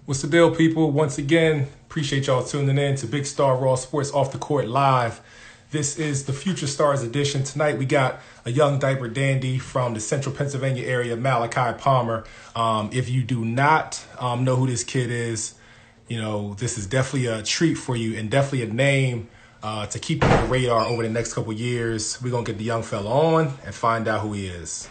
What's the deal, people? Once again, appreciate y'all tuning in to Big Star Raw Sports Off the Court Live. This is the Future Stars edition. Tonight we got a young diaper dandy from the central Pennsylvania area, Malachi Palmer. If you do not know who this kid is, this is definitely a treat for you and definitely a name to keep on the radar over the next couple years. We're going to get the young fella on and find out who he is.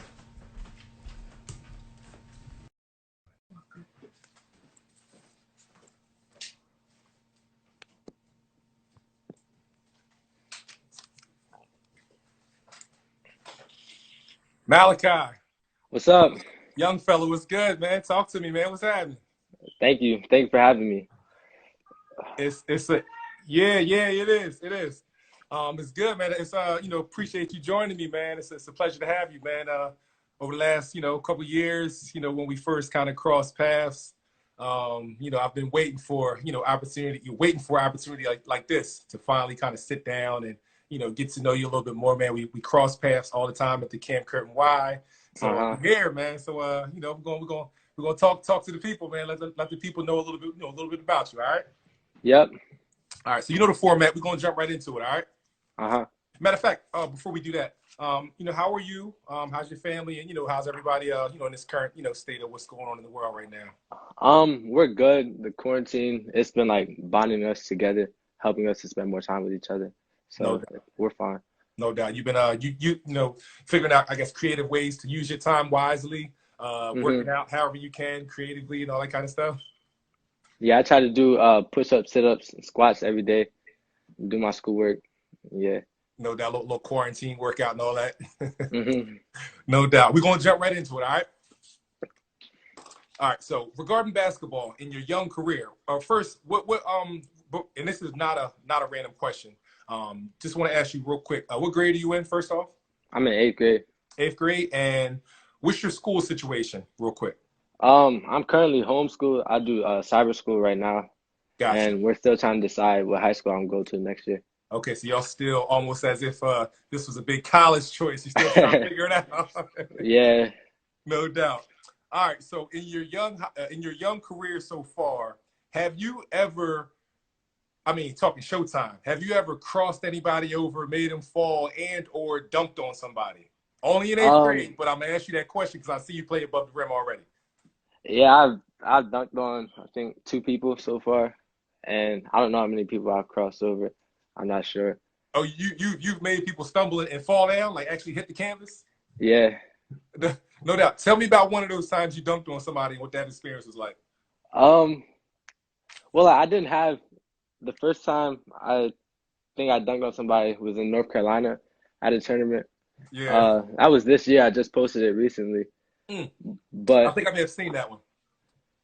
Malachi, What's up? young fella, what's good, man? Talk to me, man. What's happening? Thank you. Thank you for having me. It's a yeah, it is. It is. It's good, man. It's appreciate you joining me, man. It's a pleasure to have you, man. Over the last, couple years, when we first kind of crossed paths, I've been waiting for, opportunity, you're waiting for opportunity like this to finally kind of sit down and, get to know you a little bit more, man. We cross paths all the time at the Camp Curtin Y. So Uh-huh. I'm here, man. So we're gonna talk to the people, man. Let the people know a little bit about you, all right? Yep. All right, so you know the format. We're gonna jump right into it. All right. Uh-huh. Matter of fact, before we do that, how are you? How's your family? And how's everybody? In this current, state of what's going on in the world right now. We're good. The quarantine, it's been like bonding us together, helping us to spend more time with each other. No So doubt. we're fine. No doubt. You've been figuring out, I guess, creative ways to use your time wisely, Mm-hmm. working out however you can creatively and all that kind of stuff. Yeah, I try to do push-ups, sit-ups, and squats every day, do my schoolwork. Yeah. No doubt, little quarantine workout and all that. Mm-hmm. No doubt. We're gonna jump right into it. All right. All right. So regarding basketball in your young career, first, and this is not a random question. Just want to ask you real quick. What grade are you in? First off, I'm in eighth grade. eighth grade, and what's your school situation? Real quick. I'm currently homeschooled. I do cyber school right now, Gotcha. and we're still trying to decide what high school I'm going to next year. Okay, so y'all still almost as if this was a big college choice. You're still trying to figure it out. Yeah. No doubt. All right. So in your young career so far, have you ever talking Showtime. Have you ever crossed anybody over, made them fall, and or dunked on somebody? Only in eighth grade, Um, but I'm gonna ask you that question because I see you play above the rim already. Yeah, I've dunked on I think two people so far, and I don't know how many people I've crossed over. I'm not sure. Oh, you've made people stumble and fall down, like actually hit the canvas. Yeah. No doubt. Tell me about one of those times you dunked on somebody and what that experience was like. Um. Well, I didn't have the first time I think I dunked on somebody was in North Carolina at a tournament. Yeah. That was this year. I just posted it recently. Mm, I But think I may have seen that one.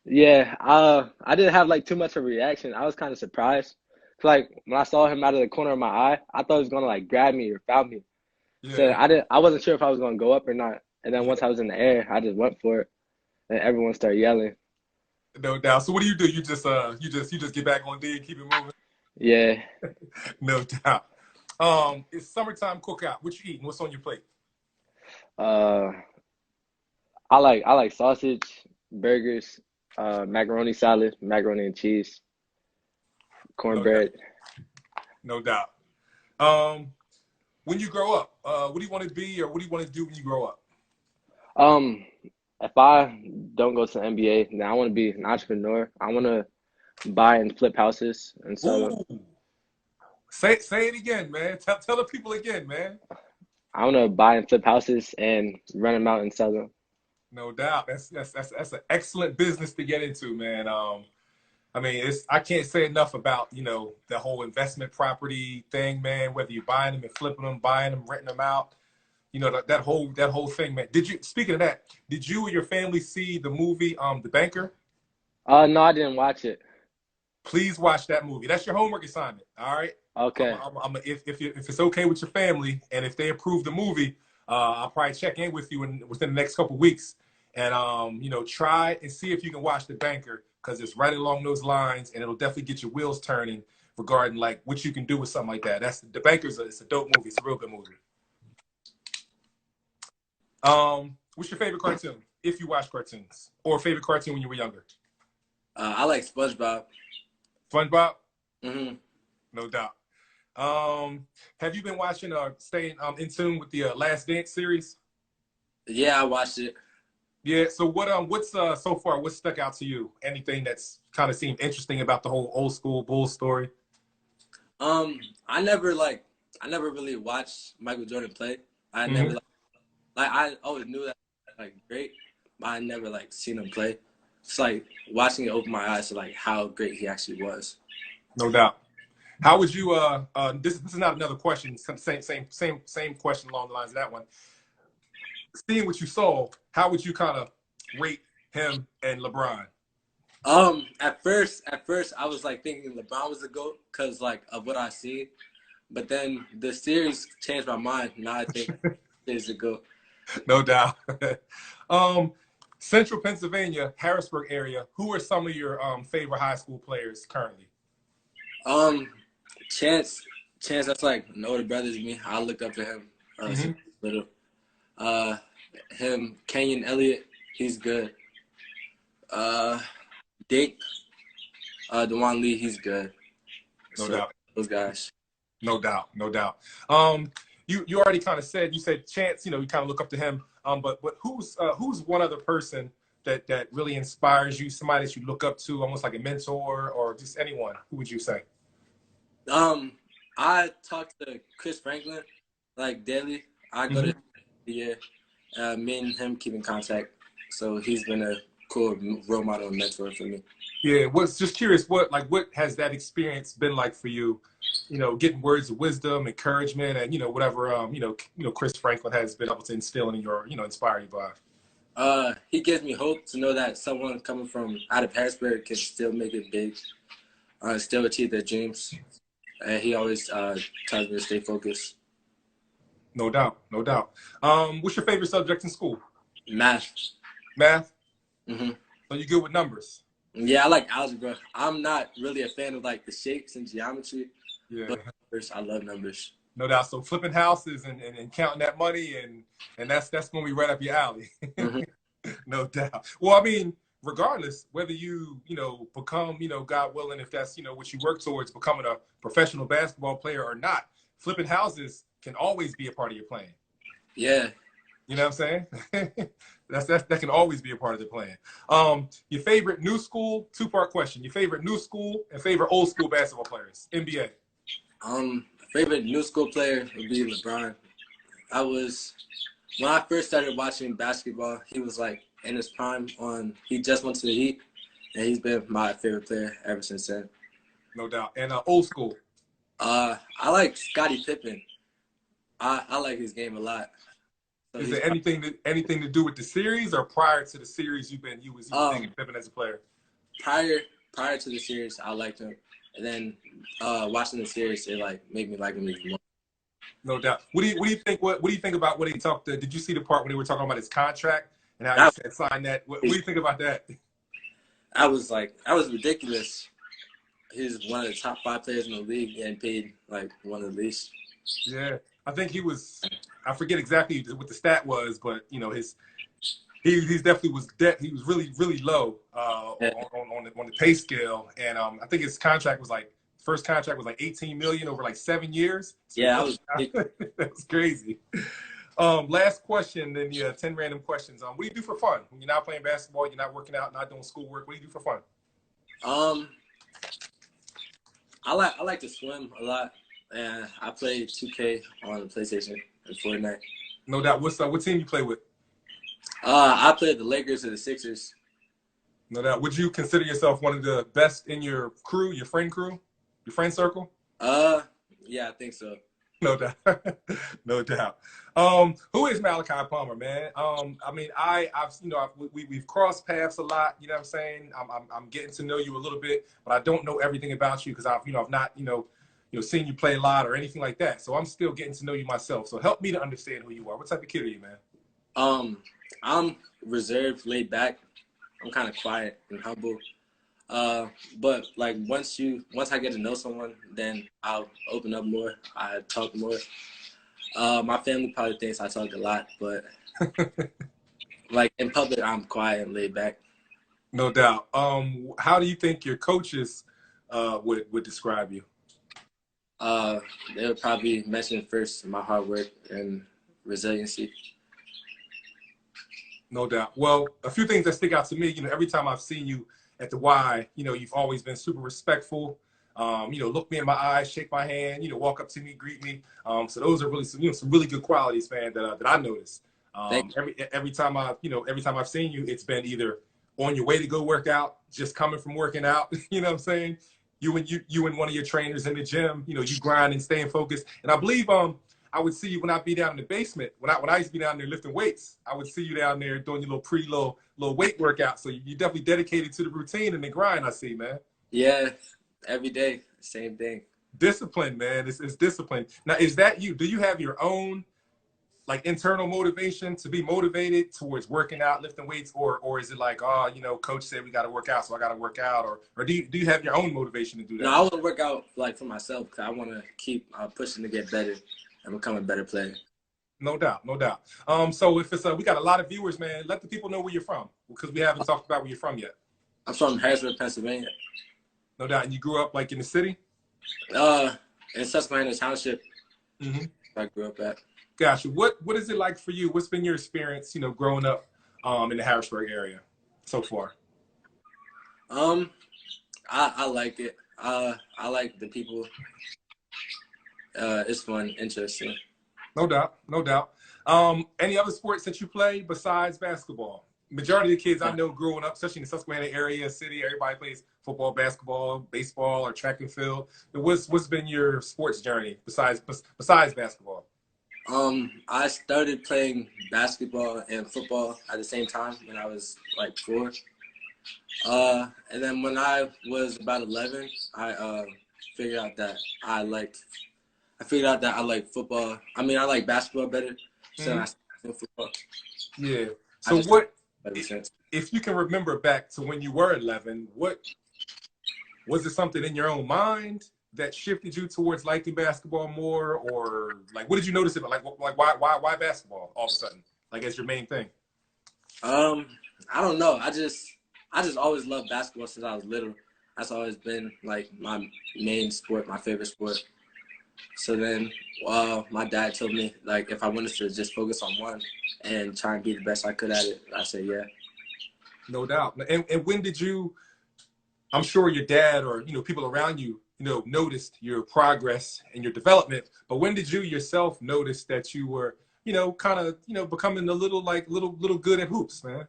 yeah, I didn't have like too much of a reaction. I was kind of surprised. 'Cause, like when I saw him out of the corner of my eye, I thought he was gonna like grab me or foul me. So Yeah. I wasn't sure if I was gonna go up or not. And then Yeah. once I was in the air, I just went for it, and everyone started yelling. No doubt. So what do? You just get back on D and keep it moving. Yeah. No doubt. It's summertime cookout. What you eating? What's on your plate? Uh, I like sausage, burgers, macaroni salad, macaroni and cheese, No doubt. cornbread. No doubt. Um, when you grow up, what do you want to be or what do you want to do when you grow up? Um, if I don't go to the NBA, then I want to be an entrepreneur. I want to buy and flip houses and sell them. Ooh, say it again, man. Tell the people again, man. I want to buy and flip houses and rent them out and sell them. No doubt. That's an excellent business to get into, man. It's I can't say enough about the whole investment property thing, man. Whether you're buying them and flipping them, buying them, renting them out, that whole thing, man. Speaking of that, did you or your family see the movie The Banker? No, I didn't watch it. Please watch that movie. That's your homework assignment. All right. Okay. If it's okay with your family and if they approve the movie, I'll probably check in with you within the next couple of weeks and try and see if you can watch The Banker because it's right along those lines and it'll definitely get your wheels turning regarding like what you can do with something like that. That's The Banker's it's a dope movie. It's a real good movie. What's your favorite cartoon if you watch cartoons or favorite cartoon when you were younger? I like SpongeBob. SpongeBob? Hmm. No doubt. Have you been watching or staying in tune with the Last Dance series? Yeah, I watched it. Yeah. So what's so far what stuck out to you? Anything that's kind of seemed interesting about the whole old school Bulls story? Um, I never like I never really watched Michael Jordan play. I never Hmm. like I always knew that like great, but I never like seen him play. It's like watching it open my eyes to like how great he actually was. No doubt. How would you this is not another question, same question along the lines of that one. Seeing what you saw, how would you kind of rate him and LeBron? At first I was like thinking LeBron was the GOAT because like of what I see, but then the series changed my mind. Now I think he's the GOAT. No doubt. um, Central Pennsylvania, Harrisburg area. Who are some of your favorite high school players currently? Um, Chance, Chance, that's like an older brother to me. I look up to him Hmm. since I was little. Uh, him, Kenyon Elliott, he's good. Uh, Dink, Dewan Lee, he's good. No So doubt. those guys. No doubt. No doubt. Um, you already kind of said you said Chance. You kind of look up to him. But who's one other person that really inspires you? Somebody that you look up to, almost like a mentor, or just anyone. Who would you say? Um, I talk to Chris Franklin like daily. I go to Hmm. the year. Me and him keep in contact. So he's been a cool role model and mentor for me. Yeah. Was just curious. What has that experience been like for you? Getting words of wisdom, encouragement, and whatever Chris Franklin has been able to instill in your inspire you by. He gives me hope to know that someone coming from out of Harrisburg can still make it big, still achieve their dreams. And he always tells me to stay focused. No doubt. No doubt. What's your favorite subject in school? Math. Math. Hmm. So you good with numbers? Yeah, I like algebra. I'm not really a fan of like the shapes and geometry, Yeah. but numbers, I love numbers. No doubt. So flipping houses and counting that money and that's gonna be right up your alley. Hmm. No doubt. Well, I mean, regardless whether become God willing, if that's what you work towards becoming a professional basketball player or not, flipping houses can always be a part of your plan. Yeah. You know what I'm saying? That can always be a part of the plan. Your favorite new school, two-part question. Your favorite new school and favorite old school basketball players, NBA. Favorite new school player would be LeBron. I was when I first started watching basketball, he was like in his prime on he just went to the Heat and he's been my favorite player ever since then. No doubt. And old school. I like Scottie Pippen. I like his game a lot. So Is he's there anything to do with the series or prior to the series you was digging um Pippen as a player? prior prior to the series I liked him. And then watching the series it like made me like him even more. No doubt. What do you think what do you think about what he talked did you see the part when they were talking about his contract and how he That said sign that? What do you think about that? that was ridiculous. He's one of the top 5 players in the league getting paid like one of the least. Yeah. I think he was I forget exactly what the stat was, but his he's definitely he was really really low Yeah, on the pay scale, and I think his contract was like first contract was like 18 million over like 7 years. So yeah, I was that's crazy. Last question, then 10 random questions. What do you do for fun when you're not playing basketball, you're not working out, not doing schoolwork? What do you do for fun? um I like to swim a lot, and I play 2K on the PlayStation and Fortnite. No doubt. What team you play with? I play the Lakers or the Sixers. No doubt. Would you consider yourself one of the best in your crew, your friend circle? Uh, yeah, I think so. No doubt. No doubt. Who is Malachi Palmer, man? I mean, I've we've crossed paths a lot. You know what I'm saying? I'm getting to know you a little bit, but I don't know everything about you because I've not seen you play a lot or anything like that. So I'm still getting to know you myself. So help me to understand who you are. What type of kid are you, man? Um, I'm reserved, laid back. I'm kind of quiet and humble. Uh, but like once I get to know someone, then I'll open up more. I talk more. My family probably thinks I talk a lot, but like in public, I'm quiet and laid back. No doubt. How do you think your coaches would describe you? Uh, they would probably mention first my hard work and resiliency. No doubt. Well, a few things that stick out to me, every time I've seen you at the Y, you've always been super respectful. Look me in my eyes, shake my hand, walk up to me, greet me. So those are really some really good qualities, man, that I notice. Thank Every time I've seen you, it's been either on your way to go work out, just coming from working out. You know what I'm saying? You and one of your trainers in the gym, you grind and staying focused. And I believe I would see you when I'd be down in the basement. When I used to be down there lifting weights, I would see you down there doing your little weight workout. So you definitely dedicated to the routine and the grind. I see, man. you. Yeah, every day, same thing. Discipline, man. It's discipline. Now, is that you? Do you have your own like internal motivation to be motivated towards working out, lifting weights, or is it like, oh, coach said we got to work out, so I got to work out, or do you have your own motivation to do No, that? I want to work out like for myself because I want to keep pushing to get better and become a better player. No doubt, no doubt. So if it's we got a lot of viewers, man. Let the people know where you're from because we haven't talked about where you're from yet. I'm from Harrisburg, Pennsylvania. No doubt. And you grew up like in the city? In Susquehanna Township, Mm-hmm. I grew up at. Gotcha. What is it like for you? What's been your experience, growing up in the Harrisburg area so far? I like it. I like the people. It's fun, interesting. No doubt, no doubt. Any other sports that you play besides basketball? Majority of the kids I know growing up, especially in the Susquehanna area, city, everybody plays football, basketball, baseball, or track and field. What's been your sports journey besides basketball? I started playing basketball and football at the same time when I was like 4. And then when I was about 11, I figured out that I liked. I figured out that I like football. I mean, I like basketball better, so I started football. Yeah. I So just what, ever since. if you can remember back to when you were 11, what was it something in your own mind that shifted you towards liking basketball more, or like what did you notice about like why basketball all of a sudden like as your main thing? I don't know. I just always loved basketball since I was little. That's always been like my main sport, my favorite sport. So then, my dad told me like if I wanted to just focus on one and try and be the best I could at it, I said yeah. No doubt. And when did you? I'm sure your dad or people around you noticed your progress and your development. But when did you yourself notice that you were kind of becoming a little good at hoops, man?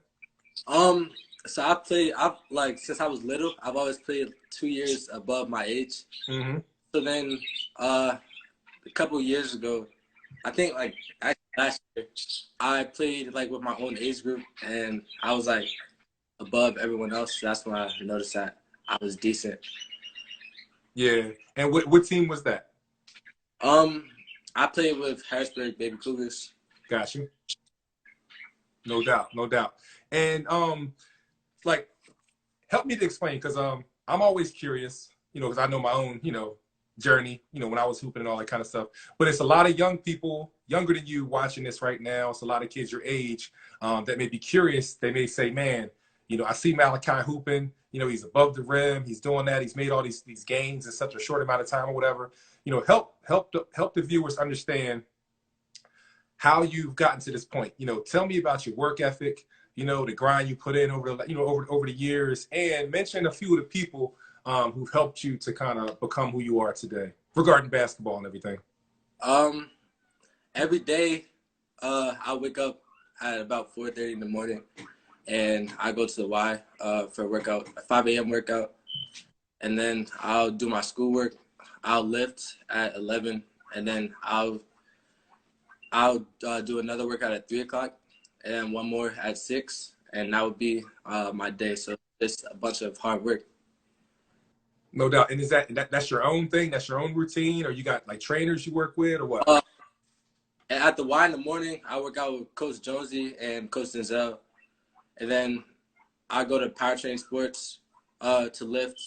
So I've like since I was little, I've always played 2 years above my age. Mm-hmm. So then, a couple of years ago, I think like actually last year, I played like with my own age group, and I was like above everyone else. So that's when I noticed that I was decent. Yeah. And what team was that? I played with Harrisburg Baby Cougars. Got you. No doubt, no doubt. And like help me to explain because I'm always curious, because I know my own, journey, when I was hooping and all that kind of stuff. But it's a lot of young people, younger than you, watching this right now. It's a lot of kids your age that may be curious. They may say, man, I see Malachi hooping. He's above the rim. He's doing that. He's made all these gains in such a short amount of time or whatever. Help the viewers understand how you've gotten to this point. Tell me about your work ethic. The grind you put in over the years, and mention a few of the people who've helped you to kind of become who you are today regarding basketball and everything. Every day, I wake up at about 4:30 in the morning, and I go to the Y for a workout, a 5 a.m. workout, and then I'll do my schoolwork. I'll lift at 11, and then I'll do another workout at 3 o'clock, and one more at 6, and that would be my day. So it's a bunch of hard work. No doubt. And is that's your own thing? That's your own routine, or you got like trainers you work with, or what? And at the Y in the morning, I work out with Coach Jonesy and Coach Denzel, and then I go to Powertrain Sports to lift,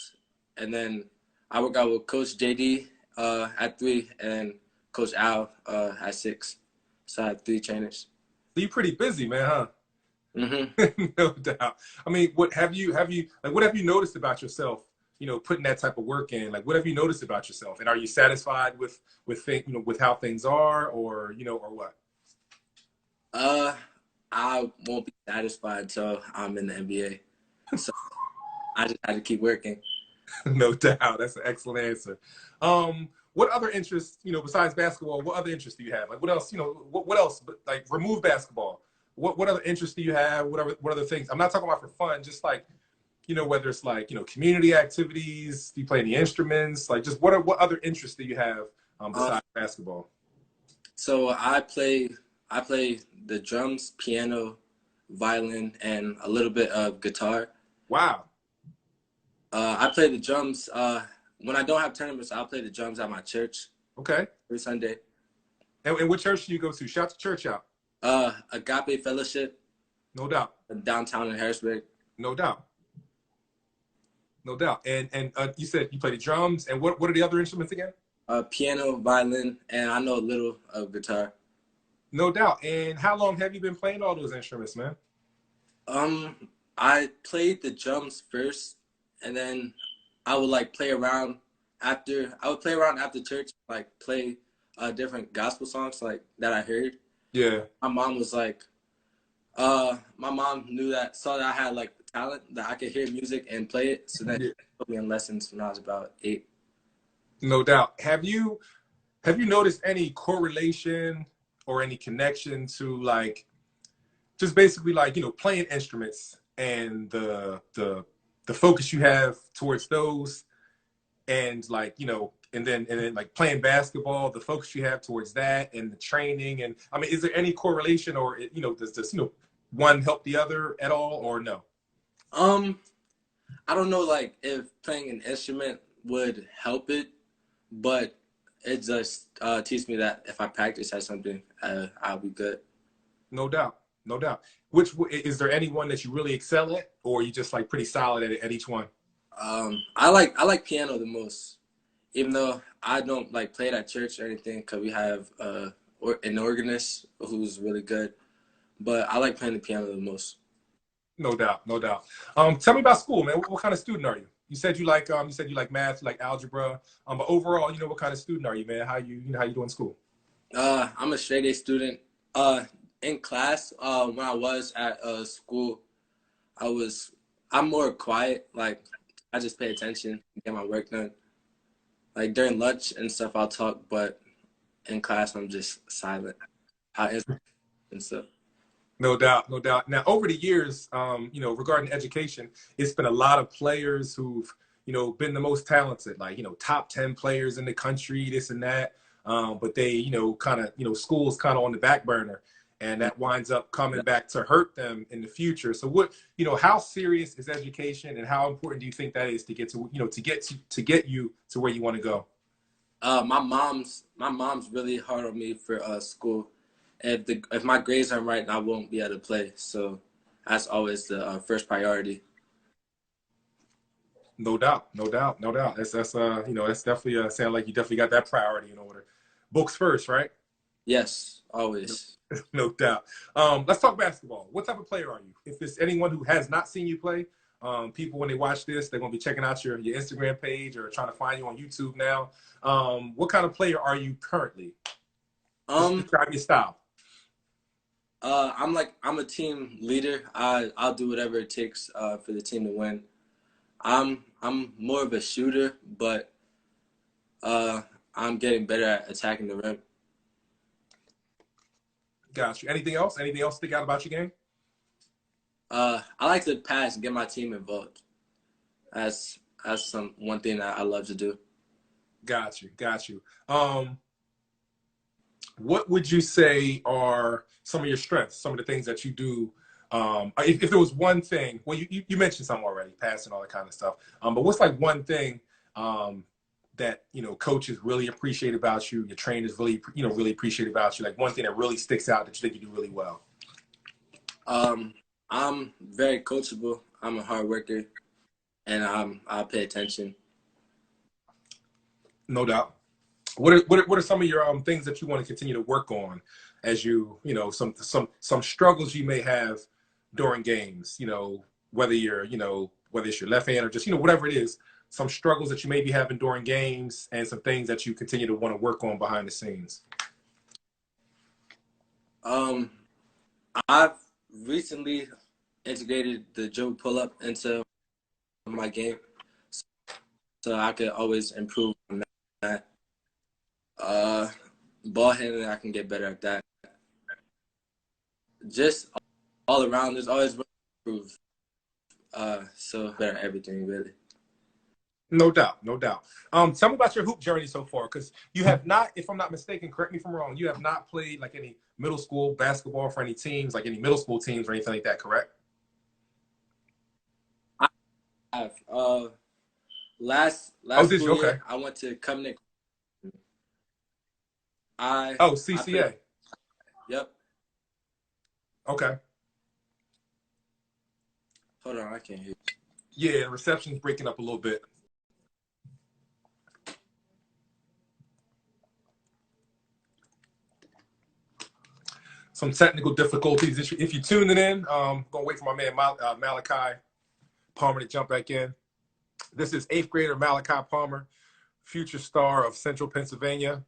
and then I work out with Coach JD at 3, and Coach Al at 6. So I have 3 trainers. So you're pretty busy, man, huh? Hmm. No doubt. I mean, what have you noticed about yourself? Putting that type of work in. Like, what have you noticed about yourself? And are you satisfied with how things are, or what? Uh, I won't be satisfied until I'm in the NBA. So I just had to keep working. No doubt. That's an excellent answer. What other interests, besides basketball, what other interests do you have? Like, what else, what else, but like remove basketball. What other interests do you have? What other things? I'm not talking about for fun, just like, whether it's like, community activities, do you play any instruments? Like, just what other interests do you have Um, besides basketball? so I play the drums, piano, violin, and a little bit of guitar. Wow. I play the drums. When I don't have tournaments, I'll play the drums at my church Okay. every Sunday. And what church do you go to? Shout the church out. Agape Fellowship No doubt. downtown in Harrisburg. No doubt. No doubt. And you said you play the drums. And what are the other instruments again? Piano, violin, and I know a little of guitar. No doubt. And how long have you been playing all those instruments, man? Um, I played the drums first, and then I would like play around after. I would play around after church, like play different gospel songs like that I heard. Yeah. My mom was like, my mom saw that I had like talent that I could hear music and play it, so then Yeah. she put me in lessons when I was about 8. No doubt. Have you noticed any correlation or any connection to like just basically like, playing instruments and the focus you have towards those and like, and then like playing basketball, the focus you have towards that and the training and I mean, is there any correlation or does this, one help the other at all or no? Um, I don't know like if playing an instrument would help it, but it just teaches me that if I practice at something, I'll be good. No doubt. No doubt. Which is there anyone that you really excel at or you just like pretty solid at each one? I like piano the most, even though I don't like play it at church or anything, because we have an organist who's really good. But I like playing the piano the most. No doubt, no doubt. Tell me about school, man. What kind of student are you? You said you like math, you like algebra. But overall, what kind of student are you, man? How you doing in school? I'm a straight A student. In class, when I was at school, I was I'm more quiet. Like I just pay attention, get my work done. Like during lunch and stuff, I'll talk, but in class, I'm just silent. I answer and stuff. No doubt, no doubt. Now, over the years, regarding education, it's been a lot of players who've, been the most talented, like, top 10 players in the country, this and that. But they, kind of, school's kind of on the back burner. And that winds up coming back to hurt them in the future. So how serious is education and how important do you think that is to get to, to get you to where you want to go? My mom's really hard on me for school. If my grades aren't right, I won't be able to play. So that's always the first priority. No doubt, no doubt, no doubt. That's definitely sound like you definitely got that priority in order. Books first, right? Yes, always. No doubt. Let's talk basketball. What type of player are you? If it's anyone who has not seen you play, people when they watch this, they're gonna be checking out your Instagram page or trying to find you on YouTube now. What kind of player are you currently? Just Um, describe your style. I'm a team leader. I'll do whatever it takes for the team to win. I'm more of a shooter, but uh, I'm getting better at attacking the rim. Got you. Anything else? Anything else stick out about your game? I like to pass and get my team involved. That's one thing that I love to do. Got you. Got you. What would you say are some of your strengths, some of the things that you do? If there was one thing, well, you mentioned some already, passing all that kind of stuff. But what's like one thing that coaches really appreciate about you, your trainers really appreciate about you, like one thing that really sticks out that you think you do really well? I'm very coachable. I'm a hard worker, and I'll pay attention. No doubt. What are some of your things that you want to continue to work on as some struggles you may have during games? Whether you're, whether it's your left hand or just, whatever it is, some struggles that you may be having during games and some things that you continue to want to work on behind the scenes. I've recently integrated the dribble pull-up into my game, so I could always improve on that. Ball handling, I can get better at that. Just all around, there's always room to improve. So better at everything, really. No doubt, no doubt. Tell me about your hoop journey so far, because you have not, if I'm not mistaken, correct me if I'm wrong, you have not played like any middle school basketball for any teams, like any middle school teams or anything like that, correct? I have. Last Did school you? Okay. year, I went to Covenant. CCA. Played, yep. Okay. Hold on, I can't hear you. Yeah, the reception's breaking up a little bit. Some technical difficulties. If you're tuning in, gonna wait for my man Malachi Palmer to jump back in. This is 8th grader Malachi Palmer, future star of Central Pennsylvania,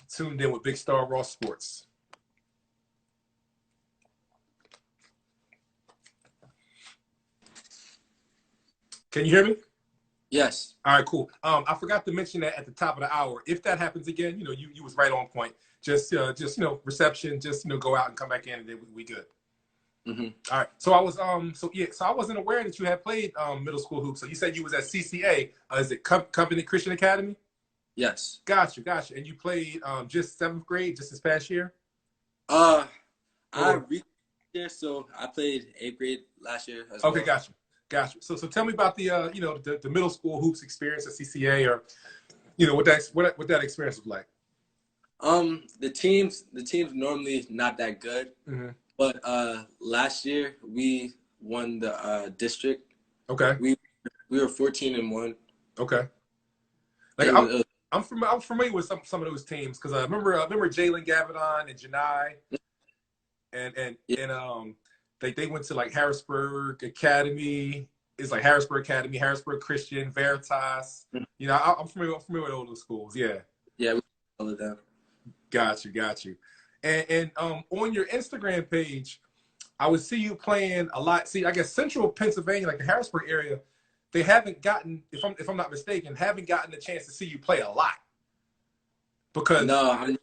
tuned in with Big Star Raw Sports. Can you hear me? Yes. All right, cool. I forgot to mention that at the top of the hour. If that happens again, you was right on point. Just reception. Just go out and come back in, and then we good. Mm-hmm. All right. So I was so I wasn't aware that you had played middle school hoops. So you said you was at CCA. Is it Covenant Christian Academy? Yes. Gotcha. And you played just 7th grade, just this past year. I reached there, so I played 8th grade last year as well. Okay, gotcha. So tell me about the the middle school hoops experience at CCA, or what that experience was like. The teams normally not that good, Mm-hmm. but last year we won the district. Okay. We were 14-1. Okay. Like I'm familiar with some of those teams because I remember Jalen Gavidon and Janai, and they went to like Harrisburg Academy. It's like Harrisburg Academy, Harrisburg Christian, Veritas. I'm familiar with all those schools. Yeah. Yeah, we all of them. Got you. And on your Instagram page, I would see you playing a lot. See, I guess Central Pennsylvania, like the Harrisburg area, they haven't gotten, if I'm not mistaken, haven't gotten the chance to see you play a lot. Because no,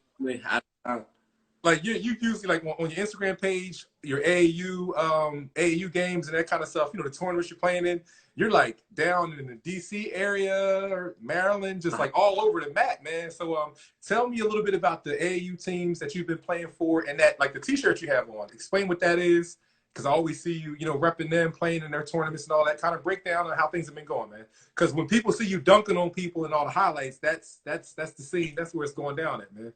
like you usually like on your Instagram page, your AAU games and that kind of stuff, the tournaments you're playing in, you're like down in the DC area or Maryland, just like all over the map, man. So tell me a little bit about the AAU teams that you've been playing for and that like the t-shirt you have on. Explain what that is, because I always see you, repping them, playing in their tournaments and all that. Kind of break down on how things have been going, man. Because when people see you dunking on people and all the highlights, that's the scene. That's where it's going down at, man.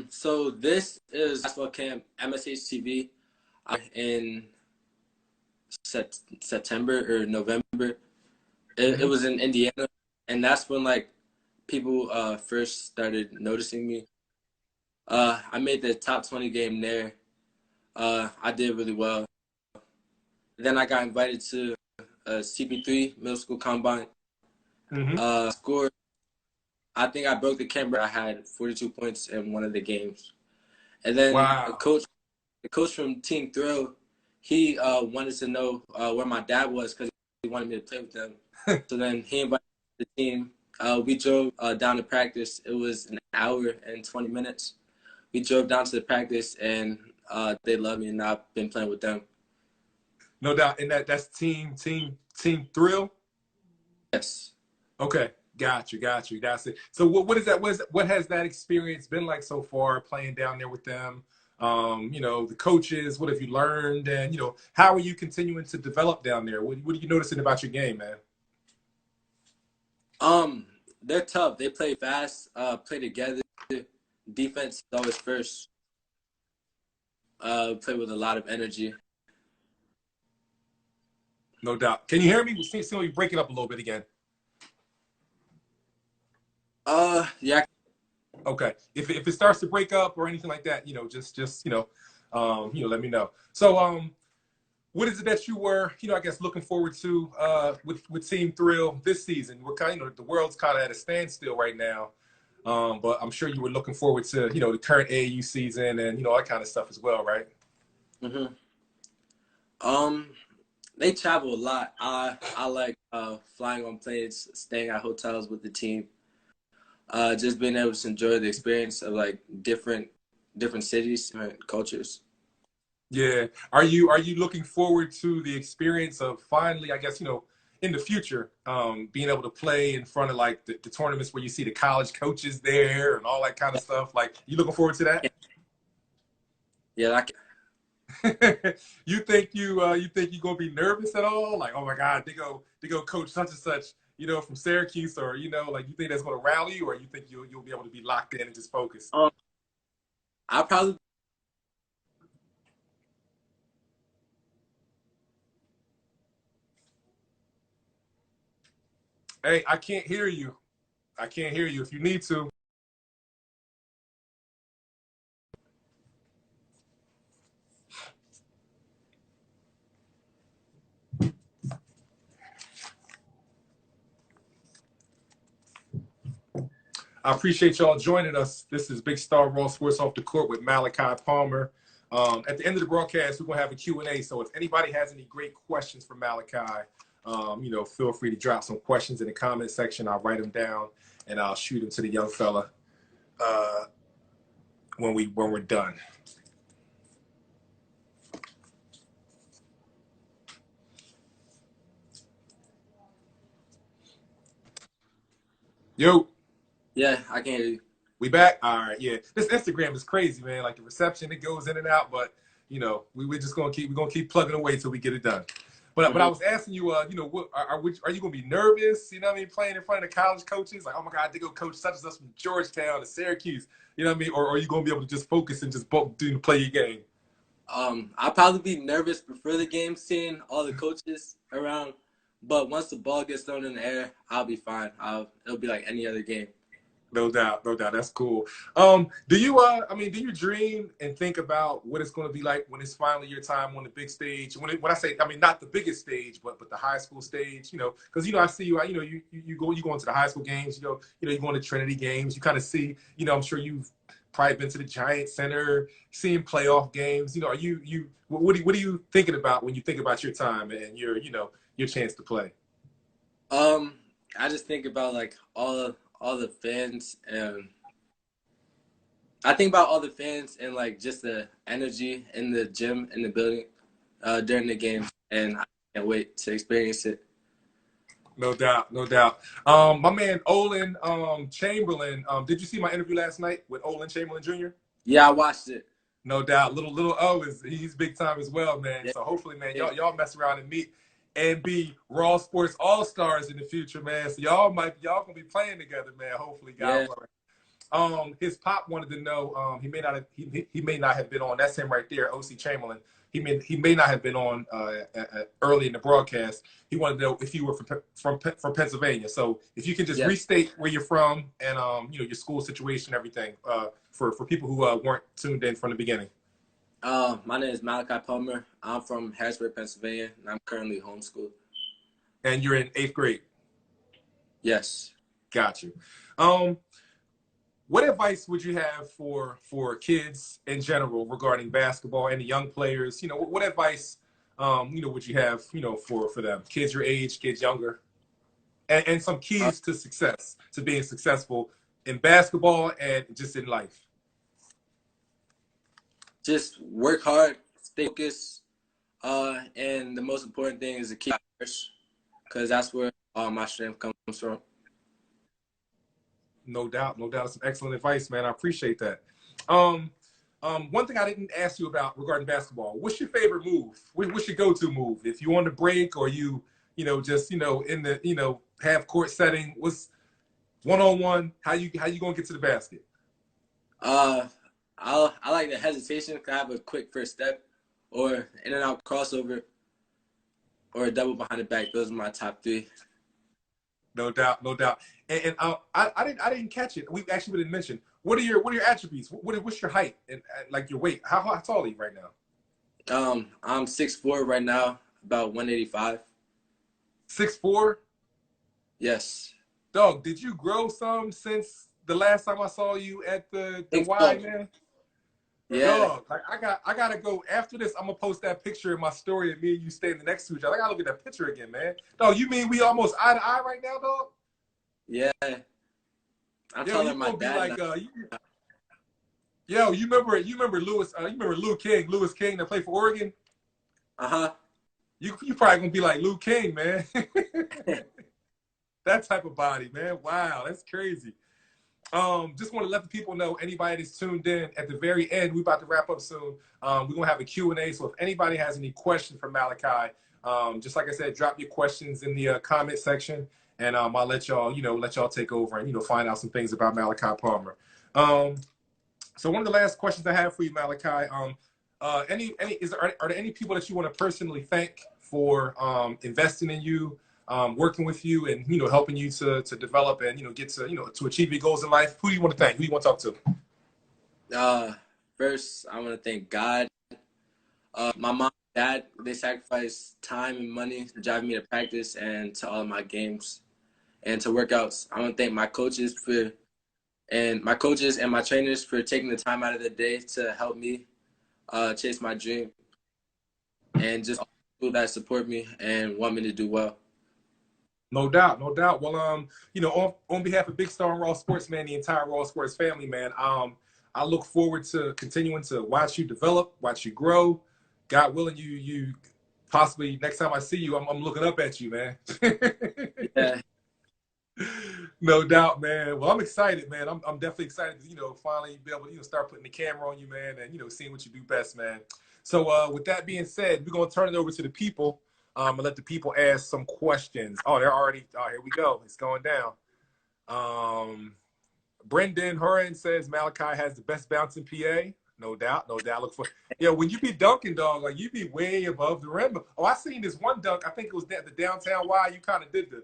So this is basketball camp MSH TV in September or November. It was in Indiana, and that's when like people first started noticing me. I made the top 20 game there. I did really well. Then I got invited to CP3 middle school combine. Mm-hmm. Scored. I think I broke the camera. I had 42 points in one of the games. And then wow. the coach from Team Thrill, he wanted to know where my dad was because he wanted me to play with them. So then he invited the team. We drove down to practice. It was an hour and 20 minutes. We drove down to the practice, and they love me, and I've been playing with them. No doubt. And that's Team Thrill? Yes. Okay. Got you. That's it. So what is that? What has that experience been like so far playing down there with them? The coaches, what have you learned? And, how are you continuing to develop down there? What are you noticing about your game, man? They're tough. They play fast, play together. Defense is always first. Play with a lot of energy. No doubt. Can you hear me? We seem to be breaking up a little bit again. Yeah. Okay. If it starts to break up or anything like that, just let me know. So, what is it that you were, I guess, looking forward to with Team Thrill this season? We're kind of, the world's kind of at a standstill right now, but I'm sure you were looking forward to, the current AAU season and all that kind of stuff as well, right? Mm-hmm. They travel a lot. I like flying on planes, staying at hotels with the team. Just being able to enjoy the experience of like different cities, different cultures. Yeah. Are you looking forward to the experience of finally, I guess, in the future, being able to play in front of like the tournaments where you see the college coaches there and all that kind of stuff? Like, you looking forward to that? Yeah, You think you're gonna be nervous at all? Like, oh my God, they go coach such and such, from Syracuse, or like, you think that's gonna rally you, or you think you'll be able to be locked in and just focus? I'll probably. Hey, I can't hear you. I can't hear you. If you need to. I appreciate y'all joining us. This is Big Star Raw Sports Off the Court with Malachi Palmer. At the end of the broadcast, we're going to have a Q&A. So if anybody has any great questions for Malachi, feel free to drop some questions in the comment section. I'll write them down and I'll shoot them to the young fella when we're done. Yo. Yeah, I can hear you. We back? All right, yeah. This Instagram is crazy, man. Like, the reception, it goes in and out, but we're just gonna keep plugging away till we get it done. But I was asking you, what are you gonna be nervous? You know what I mean, playing in front of the college coaches? Like, oh my God, they go coach such and such from Georgetown to Syracuse. You know what I mean? Or are you gonna be able to just focus and just play your game? I'll probably be nervous before the game, seeing all the coaches around. But once the ball gets thrown in the air, I'll be fine. It'll be like any other game. No doubt, no doubt. That's cool. Do you dream and think about what it's going to be like when it's finally your time on the big stage? When I say, I mean, not the biggest stage, but the high school stage. Because I see you. You go into the high school games. You go into Trinity games. You kind of see. I'm sure you've probably been to the Giant Center, seeing playoff games. Are you what are you thinking about when you think about your time and your chance to play? I just think about like all the fans, and I think about all the fans and like just the energy in the gym, in the building during the game, and I can't wait to experience it. No doubt, no doubt. My man Olin Chamberlain. Did you see my interview last night with Olin Chamberlain Jr.? Yeah, I watched it. No doubt. Little O he's big time as well, man. Yeah. So hopefully, man, y'all mess around and meet and be Raw Sports All Stars in the future, man. So y'all gonna be playing together, man. Hopefully, God willing. His pop wanted to know. He may not have been on. That's him right there, OC Chamberlain. He may not have been on early in the broadcast. He wanted to know if you were from Pennsylvania. So if you can just restate where you're from and your school situation, everything, for people who weren't tuned in from the beginning. My name is Malachi Palmer. I'm from Harrisburg, Pennsylvania, and I'm currently homeschooled. And you're in 8th grade? Yes. Got you. What advice would you have for kids in general regarding basketball and the young players? What advice, would you have, for them? Kids your age, kids younger, and some keys to success, to being successful in basketball and just in life. Just work hard, stay focused, and the most important thing is to keep fresh, because that's where all my strength comes from. No doubt, no doubt. Some excellent advice, man. I appreciate that. One thing I didn't ask you about regarding basketball: what's your favorite move? What's your go-to move? If you on the break or just in the half court setting, what's one-on-one? How you gonna get to the basket? I like the hesitation because I have a quick first step, or in and out crossover, or a double behind the back. Those are my top three. No doubt, no doubt. And I didn't catch it. We didn't mention what are your attributes? What's your height and like your weight? How tall are you right now? I'm 6'4" right now, about 185. 6'4"? Yes. Dog, did you grow some since the last time I saw you at the Think Y, so. man? Yeah. Dog, like I gotta go after this. I'm gonna post that picture in my story of me and you standing next to each other. I gotta look at that picture again, man. Dog, you mean we almost eye to eye right now, dog? Yeah. I'm Yo, you telling my gonna be dad like now. yo, you remember Lewis King that played for Oregon? Uh-huh. You probably gonna be like Luke King, man. That type of body, man. Wow, that's crazy. Just want to let the people know, anybody that's tuned in, at the very end, we're about to wrap up soon. We're gonna have a Q&A. So if anybody has any questions for Malachi, just like I said, drop your questions in the comment section, and I'll let y'all take over and find out some things about Malachi Palmer. So one of the last questions I have for you, Malachi, are there any people that you want to personally thank for investing in you, working with you, and helping you to develop and get to achieve your goals in life? Who do you want to thank? Who do you want to talk to? Uh, First, I want to thank God. My mom and dad, they sacrificed time and money driving me to practice and to all of my games and to workouts. I want to thank my coaches and my trainers for taking the time out of the day to help me chase my dream, and just all the people that support me and want me to do well. No doubt, no doubt. Well, on behalf of Big Star and Raw Sports, man, the entire Raw Sports family, man, I look forward to continuing to watch you develop, watch you grow. God willing, you possibly next time I see you, I'm looking up at you, man. Yeah. No doubt, man. Well, I'm excited, man. I'm definitely excited to finally be able to start putting the camera on you, man, and seeing what you do best, man. So with that being said, we're gonna turn it over to the people, and let the people ask some questions. Oh, they're already. Oh, here we go. It's going down. Brendan Hurin says Malachi has the best bounce in PA. No doubt, no doubt. Look for when you be dunking, dog, like you be way above the rim. Oh, I seen this one dunk. I think it was at the downtown Y. You kind of did the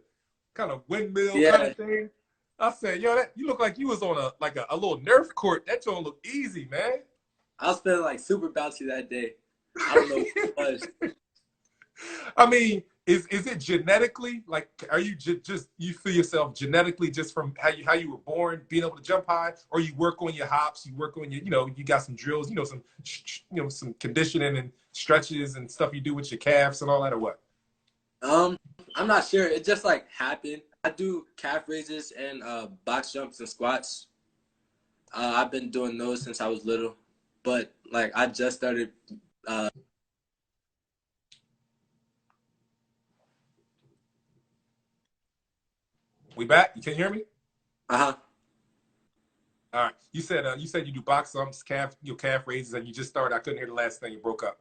kind of windmill kind Yeah. of thing. I said, that you look like you was on a little Nerf court. That joint look easy, man. I was feeling like super bouncy that day. I don't know what it was. I mean, is it genetically, like, are you just you feel yourself genetically just from how you were born being able to jump high, or you work on your hops, you work on your you got some drills, some conditioning and stretches and stuff you do with your calves and all that, or what? I'm not sure. It just like happened. I do calf raises and box jumps and squats. I've been doing those since I was little, but like I just started. We back? You can hear me? Uh-huh. All right. You said you do box jumps, calf raises, and you just started. I couldn't hear the last thing. You broke up.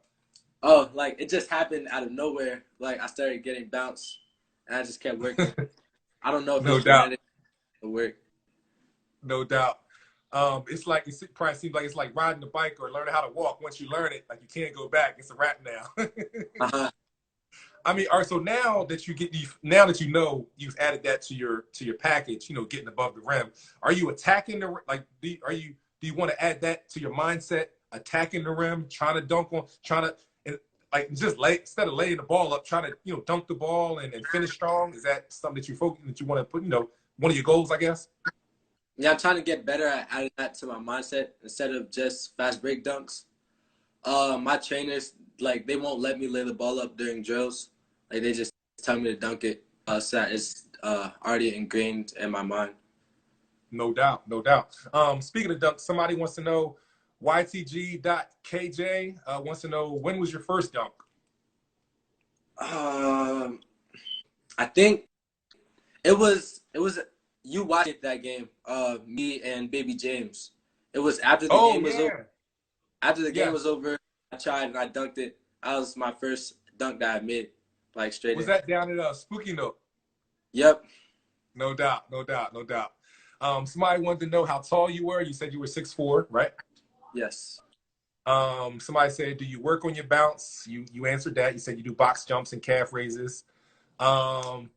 Oh, like it just happened out of nowhere. Like I started getting bounced, and I just kept working. I don't know if No it's doubt. genetic or work. No doubt. It's like it probably seems like it's like riding a bike or learning how to walk. Once you learn it, like you can't go back. It's a wrap now. Uh-huh. I mean, all right. So now that you've added that to your package, getting above the rim. Are you attacking the like? Do you want to add that to your mindset? Attacking the rim, trying to dunk on, trying to and, like just instead of laying the ball up, trying to dunk the ball and finish strong. Is that something that you want to put? One of your goals, I guess. Yeah, I'm trying to get better at adding that to my mindset instead of just fast break dunks. My trainers, like, they won't let me lay the ball up during drills. Like, they just tell me to dunk it. So that it's already ingrained in my mind. No doubt, no doubt. Speaking of dunk, somebody wants to know, YTG.KJ wants to know, when was your first dunk? Um, I think it was you watched that game. Me and Baby James. It was after the Oh game was over. yeah, After the game was yes. over, I tried and I dunked it. That was my first dunk that I made, like straight Was in. that down at Spooky Nook? Yep. No doubt, no doubt, no doubt. Somebody wanted to know how tall you were. You said you were 6'4", right? Yes. Somebody said, do you work on your bounce? You answered that. You said you do box jumps and calf raises. Um,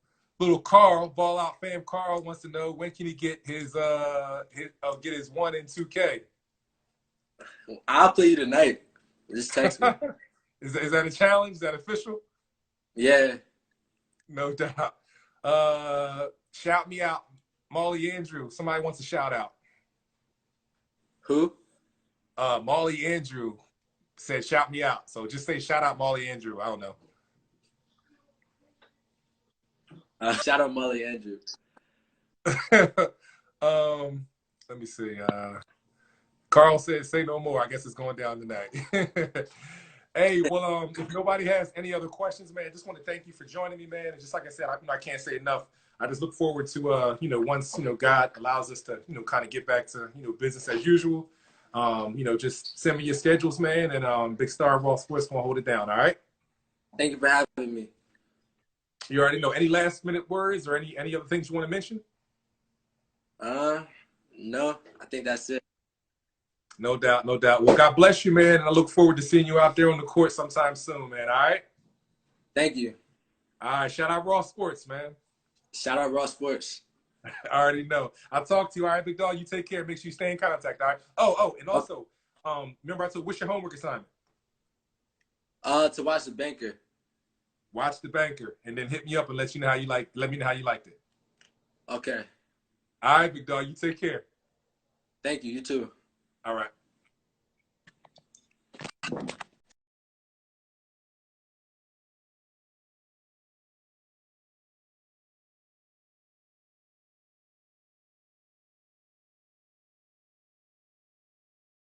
little Carl, ball out fam Carl wants to know when can he get his get his 1 and 2K. I'll play you tonight. Just text me. Is that a challenge? Is that official? Yeah. No doubt. Shout me out, Molly Andrew. Somebody wants a shout out. Who? Molly Andrew said shout me out. So just say shout out Molly Andrew. I don't know. Shout out Molly Andrew. Let me see. Carl said, "Say no more." I guess it's going down tonight. Hey, well, if nobody has any other questions, man, just want to thank you for joining me, man. And just like I said, I can't say enough. I just look forward to, once God allows us to, kind of get back to, business as usual. Just send me your schedules, man, and Big Star Raw Sports gonna hold it down. All right. Thank you for having me. You already know. Any last minute words or any other things you want to mention? No, I think that's it. No doubt, no doubt. Well, God bless you, man, and I look forward to seeing you out there on the court sometime soon, man. All right? Thank you. All right, shout out Raw Sports, man. Shout out Raw Sports. I already know. I'll talk to you. All right, big dog. You take care. Make sure you stay in contact. All right. Oh, and also, remember I told what's your homework assignment? To watch The Banker. Watch The Banker, and then hit me up and let me know how you liked it. Okay. All right, big dog. You take care. Thank you. You too. All right.